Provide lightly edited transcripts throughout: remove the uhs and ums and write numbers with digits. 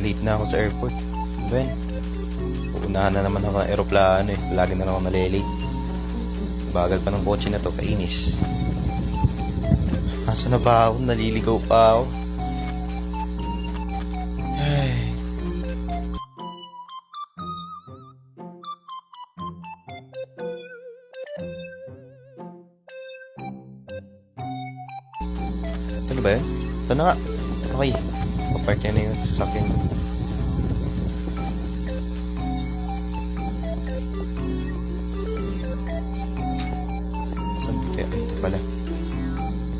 late na ako sa airport. Ben, uunahan na naman ako ng aeroplano eh. Lagi na lang ako nalilate. Bagal pa ng kotse na to, kainis. Asa na ba ako? Naliligaw pa ako. Ay. Ito na ba yun? Ito na nga. Okay. Papark na yun. Sasakyan ko. Saan dito? Ay, ito pala.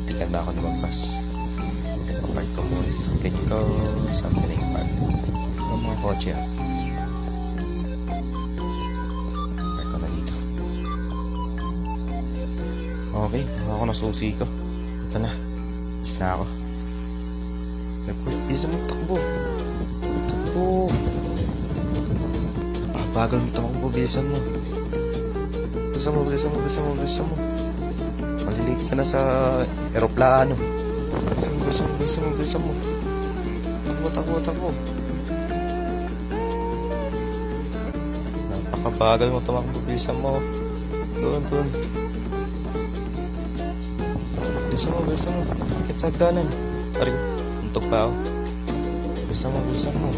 Tikan na ako lumagpas. Papark ko muna. Sasakyan ko. Saan ka na yung park? Ang mga kotse ah. Park ko na dito. Okay. Ako na susi ko. Ito na. Is na ako. Bilisan mo, takbo. Takbo. Napabagal mo takbo, bilisan mo. Bilisan mo, bilisan mo, bilisan mo, bilisan mo. Malilate ka na sa aeroplano. Bilisan mo, bilisan mo, bilisan mo, bilisan mo. Takbo, takbo, takbo. Napakabagal mo tumakbo, bilisan mo. Doon, doon. Bilisan mo, bilisan mo. Tikit sa hagdanan. Aray, untok pa ako. Bilisan mo, bilisan mo.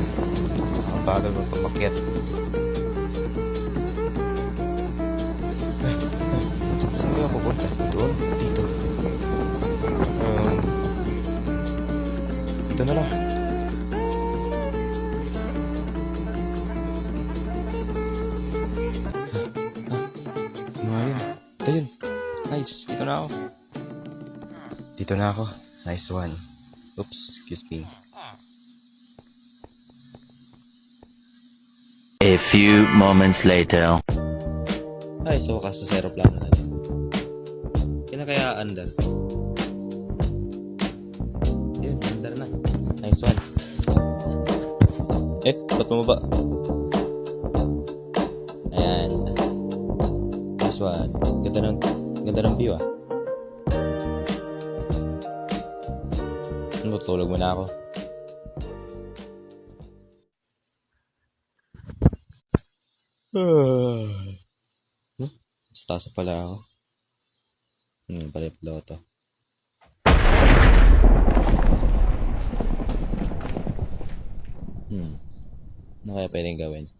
Ang bagal mo tumakyat. Saan kaya pupunta? Doon? Dito? Dito na lang. Ano nga yun? Ito yun. Nice. Dito na ako. Dito na ako. Nice one. Oops, excuse me. A few moments later. Ay, so wakas sa aeroplano na rin. Kaya na kaya andar? Yun, andar na. Nice one. Ba't bumaba? Ayan. Nice one. Ganda ng view ah. Tutulog muna ako. Sa taas pala ako. Balik pala ito. Ano kaya pwedeng gawin?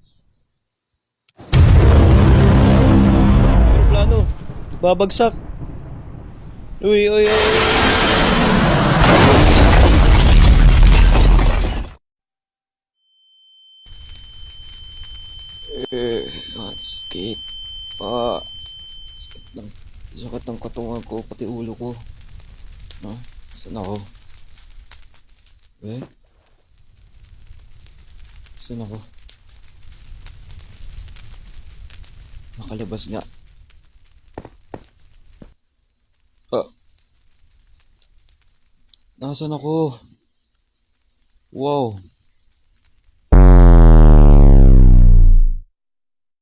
Aeroplano! Babagsak! Uy, uy, uy! Sakit pa. Sakit ng katawan ko, pati ulo ko. Saan ako? Saan ako? Nakalabas nga. Nasaan ako? Wow.